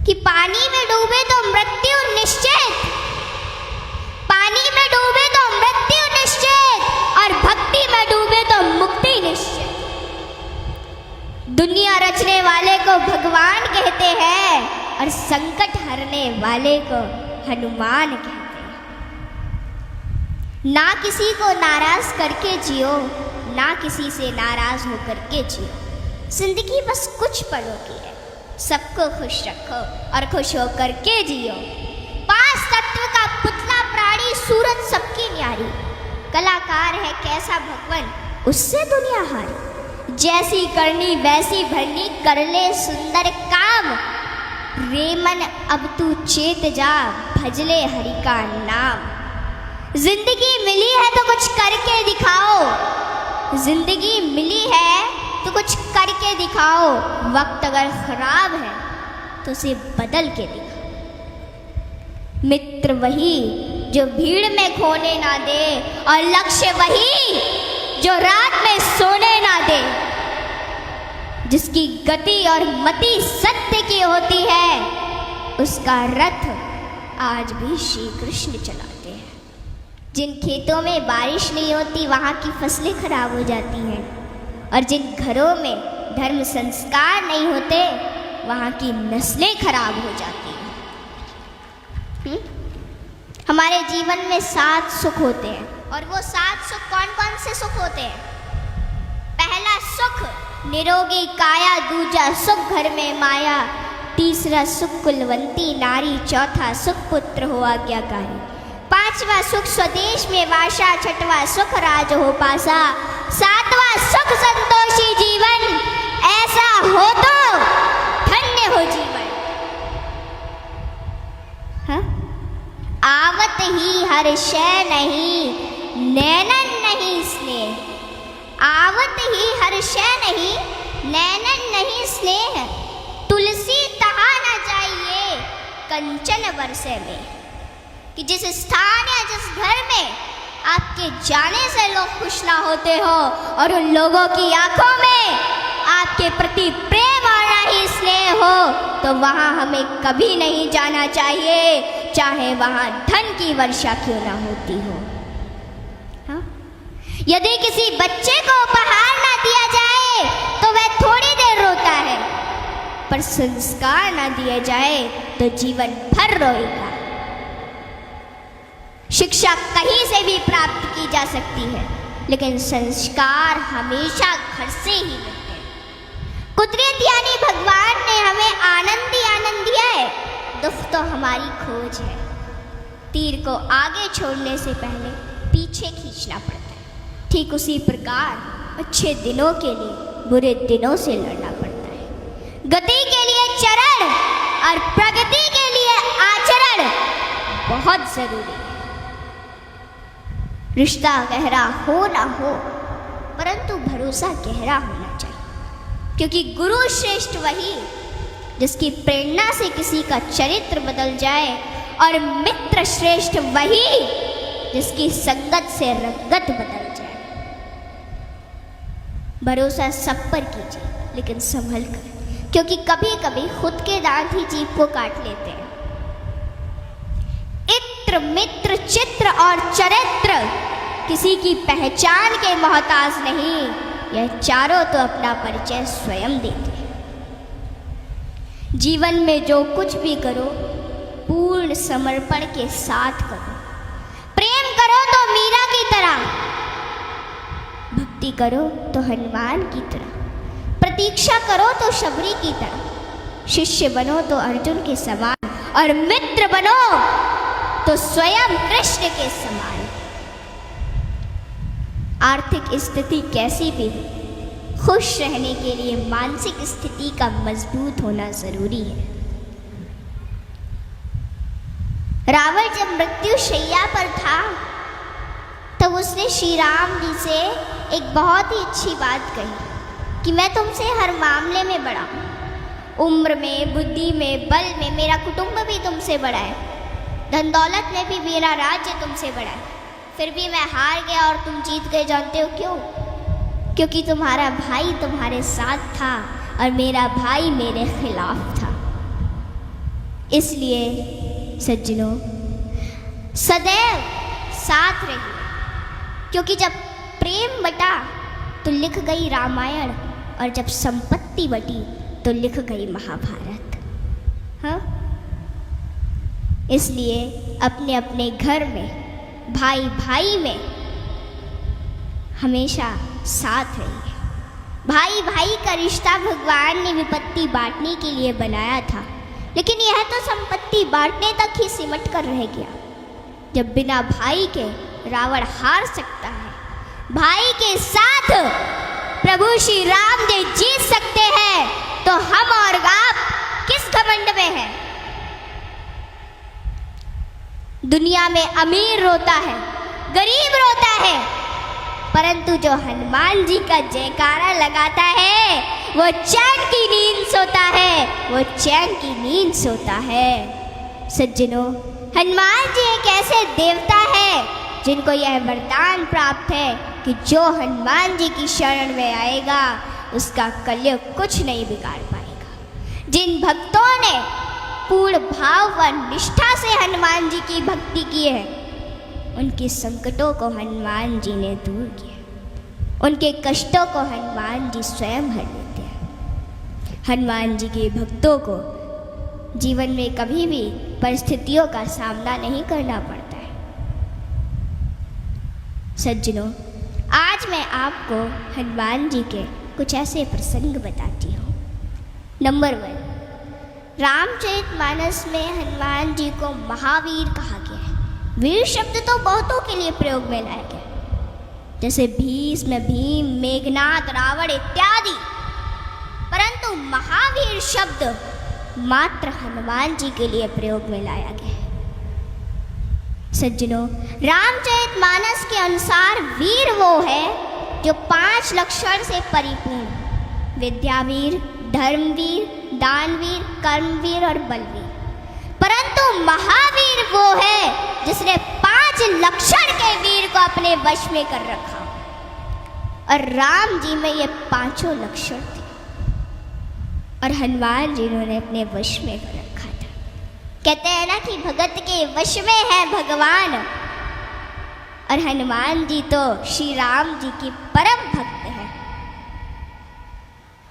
कि पानी में डूबे तो मृत्यु निश्चित, पानी में डूबे तो मृत्यु निश्चित, और भक्ति में डूबे तो मुक्ति निश्चित। दुनिया रचने वाले को भगवान कहते हैं और संकट हरने वाले को हनुमान कहते हैं। ना किसी को नाराज करके जियो, ना किसी से नाराज होकर के जियो। जिंदगी बस कुछ पलों की है, सबको खुश रखो और खुश होकर के जियो। 5 तत्व का पुतला प्राणी सूरत सबकी न्यारी, कलाकार है कैसा भगवान उससे दुनिया हारी। जैसी करनी वैसी भरनी कर ले सुंदर काम, रेमन अब तू चेत जा भजले हरि का नाम। जिंदगी मिली है तो कुछ करके दिखाओ, जिंदगी मिली है तो कुछ करके दिखाओ। वक्त अगर खराब है तो उसे बदल के दिखाओ। मित्र वही जो भीड़ में खोने ना दे, और लक्ष्य वही जो रात में सोने ना दे। जिसकी गति और मति सत्य की होती है, उसका रथ आज भी श्री कृष्ण चलाते हैं। जिन खेतों में बारिश नहीं होती वहाँ की फसलें खराब हो जाती हैं, और जिन घरों में धर्म संस्कार नहीं होते वहाँ की नस्लें खराब हो जाती हैं। हमारे जीवन में 7 सुख होते हैं, और वो 7 सुख कौन कौन से सुख होते हैं? पहला सुख निरोगी काया, दूजा सुख घर में माया, तीसरा सुख कुलवंती नारी, चौथा सुख पुत्र हो आज्ञाकारी, 5वां सुख स्वदेश में वासा, 6वां सुख राज हो पासा, 7वां सुख संतोषी जीवन, ऐसा हो तो धन्य हो जीवन। हाँ? आवत ही हर शय नहीं, नैनन नहीं स्नेह। आवत ही हर शय नहीं, नैनन नहीं स्नेह। तुलसी तहा न जाइए कंचन बरसे में। कि जिस स्थान या जिस घर में आपके जाने से लोग खुश ना होते हो, और उन लोगों की आंखों में आपके प्रति प्रेम और ना ही स्नेह हो, तो वहाँ हमें कभी नहीं जाना चाहिए, चाहे वहाँ धन की वर्षा क्यों ना होती हो। हाँ? यदि किसी बच्चे को उपहार ना दिया जाए तो वह थोड़ी देर रोता है, पर संस्कार ना दिए जाए तो जीवन भर रोएगा। शिक्षा कहीं से भी प्राप्त की जा सकती है, लेकिन संस्कार हमेशा घर से ही मिलते हैं। कुदरत यानी भगवान ने हमें आनंद ही आनंद दिया है, दुख तो हमारी खोज है। तीर को आगे छोड़ने से पहले पीछे खींचना पड़ता है। ठीक उसी प्रकार अच्छे दिनों के लिए बुरे दिनों से लड़ना पड़ता है। गति के लिए चरण और प्रगति के लिए आचरण बहुत जरूरी है। रिश्ता गहरा हो ना हो, परंतु भरोसा गहरा होना चाहिए, क्योंकि गुरु श्रेष्ठ वही जिसकी प्रेरणा से किसी का चरित्र बदल जाए, और मित्र श्रेष्ठ वही जिसकी संगत से रंगत बदल जाए। भरोसा सब पर कीजिए, लेकिन संभल कर, क्योंकि कभी कभी खुद के दांत ही जीभ को काट लेते हैं। इत्र मित्र चित्र और चरित्र किसी की पहचान के मोहताज नहीं, यह चारों तो अपना परिचय स्वयं देते हैं। जीवन में जो कुछ भी करो पूर्ण समर्पण के साथ करो। प्रेम करो तो मीरा की तरह, भक्ति करो तो हनुमान की तरह, प्रतीक्षा करो तो शबरी की तरह, शिष्य बनो तो अर्जुन के समान, और मित्र बनो तो स्वयं कृष्ण के समान। आर्थिक स्थिति कैसी भी हो, खुश रहने के लिए मानसिक स्थिति का मजबूत होना जरूरी है। रावण जब मृत्यु शैया पर था तब उसने श्री राम जी से एक बहुत ही अच्छी बात कही कि मैं तुमसे हर मामले में बड़ा हूँ, उम्र में, बुद्धि में, बल में मेरा कुटुंब भी तुमसे बड़ा है, धन दौलत में भी मेरा राज्य तुमसे बड़ा है, फिर भी मैं हार गया और तुम जीत गए। जानते हो क्यों? क्योंकि तुम्हारा भाई तुम्हारे साथ था और मेरा भाई मेरे खिलाफ था। इसलिए सज्जनों, सदैव साथ रहिए, क्योंकि जब प्रेम बटा तो लिख गई रामायण, और जब संपत्ति बटी तो लिख गई महाभारत। हाँ, इसलिए अपने अपने घर में, भाई भाई में हमेशा साथ रहिए। भाई भाई का रिश्ता भगवान ने विपत्ति बांटने के लिए बनाया था, लेकिन यह तो संपत्ति बांटने तक ही सिमट कर रह गया। जब बिना भाई के रावण हार सकता है, भाई के साथ प्रभु श्री राम जी जीत सकते हैं, तो हम और आप किस घमंड में हैं? दुनिया में अमीर रोता है, गरीब रोता है, परंतु जो हनुमान जी का जयकारा लगाता है वो चैन की नींद सोता है, वो चैन की नींद सोता है। सज्जनों, हनुमान जी एक ऐसे देवता है जिनको यह वरदान प्राप्त है कि जो हनुमान जी की शरण में आएगा उसका कलयुग कुछ नहीं बिगाड़ पाएगा। जिन भक्तों ने पूर्ण भाव व निष्ठा से हनुमान जी की भक्ति की है, उनके संकटों को हनुमान जी ने दूर किया, उनके कष्टों को हनुमान जी स्वयं हर लेते हैं। हनुमान जी के भक्तों को जीवन में कभी भी परिस्थितियों का सामना नहीं करना पड़ता है। सज्जनों, आज मैं आपको हनुमान जी के कुछ ऐसे प्रसंग बताती हूँ। नंबर 1, रामचरितमानस में हनुमान जी को महावीर कहा गया है। वीर शब्द तो बहुतों के लिए प्रयोग में लाया गया, जैसे भीष्म, भीम, मेघनाद, रावण इत्यादि, परंतु महावीर शब्द मात्र हनुमान जी के लिए प्रयोग में लाया गया है। सज्जनों, रामचरितमानस के अनुसार वीर वो है जो 5 लक्षण से परिपूर्ण, विद्यावीर, धर्मवीर, दानवीर, कर्मवीर और बलवीर। परंतु महावीर वो है जिसने 5 लक्षण के वीर को अपने वश में कर रखा, और राम जी में ये 5 लक्षण थे और हनुमान जी ने अपने वश में कर रखा था। कहते हैं ना कि भगत के वश में है भगवान, और हनुमान जी तो श्री राम जी की परम भक्त है।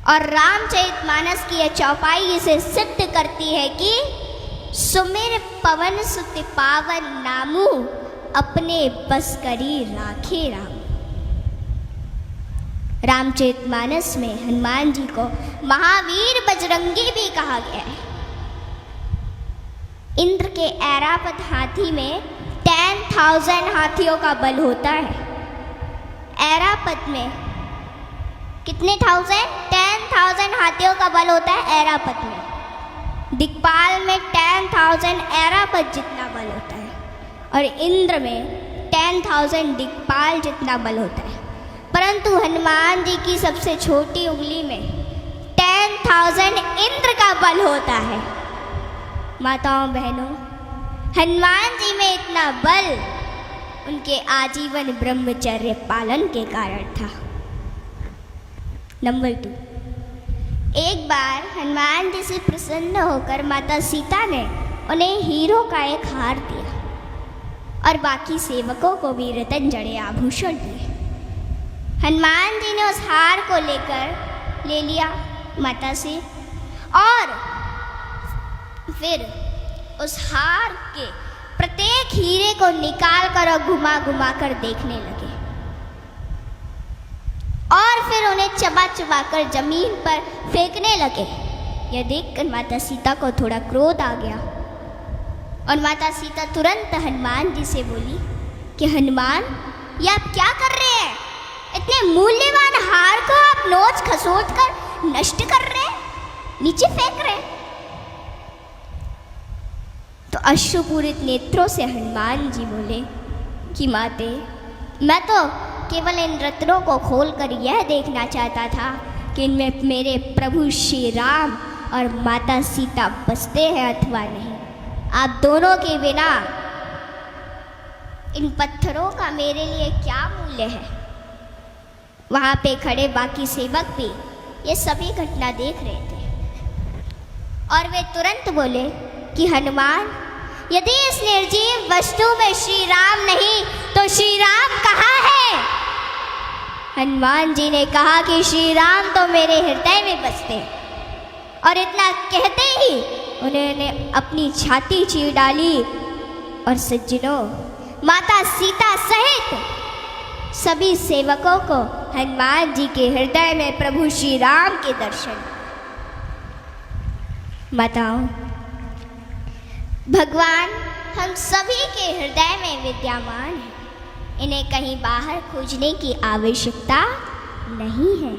और रामचरितमानस की यह चौपाई इसे सिद्ध करती है कि सुमिर पवन सुत पावन नामू, अपने बस करी राखे राम। रामचरितमानस में हनुमान जी को महावीर बजरंगी भी कहा गया है। इंद्र के ऐरावत हाथी में 10,000 हाथियों का बल होता है। ऐरावत में कितने 10,000 हाथियों का बल होता है ऐरावत में। दिक्पाल में 10,000 ऐरावत जितना बल होता है, और इंद्र में 10,000 दिक्पाल जितना बल होता है। परंतु हनुमान जी की सबसे छोटी उंगली में 10,000 इंद्र का बल होता है। माताओं बहनों, हनुमान जी में इतना बल उनके आजीवन ब्रह्मचर्य पालन के कारण था। नंबर 2, एक बार हनुमान जी से प्रसन्न होकर माता सीता ने उन्हें हीरो का एक हार दिया और बाकी सेवकों को भी रतन जड़े आभूषण दिए। हनुमान जी ने उस हार को ले लिया माता से, और फिर उस हार के प्रत्येक हीरे को निकाल कर और घुमा घुमा कर देखने लगे, और फिर उन्हें चबा चबा कर जमीन पर फेंकने लगे। यह देखकर माता सीता को थोड़ा क्रोध आ गया, और माता सीता तुरंत हनुमान जी से बोली कि हनुमान, ये आप क्या कर रहे हैं? इतने मूल्यवान हार को आप नोच खसोट कर नष्ट कर रहे हैं, नीचे फेंक रहे हैं। तो अश्रुपूरित नेत्रों से हनुमान जी बोले कि माते, मैं तो केवल इन रत्नों को खोलकर यह देखना चाहता था कि इनमें मेरे प्रभु श्री राम और माता सीता बसते हैं अथवा नहीं। आप दोनों के बिना इन पत्थरों का मेरे लिए क्या मूल्य है? वहाँ पे खड़े बाकी सेवक भी ये सभी घटना देख रहे थे, और वे तुरंत बोले कि हनुमान, यदि इस निर्जीव वस्तु में श्री राम नहीं तो श्री राम कहाँ है? हनुमान जी ने कहा कि श्री राम तो मेरे हृदय में बसते हैं। और इतना कहते ही उन्होंने अपनी छाती चीर डाली और सज्जनों, माता सीता सहित सभी सेवकों को हनुमान जी के हृदय में प्रभु श्री राम के दर्शन। माताओं, भगवान हम सभी के हृदय में विद्यमान है, इन्हें कहीं बाहर खोजने की आवश्यकता नहीं है।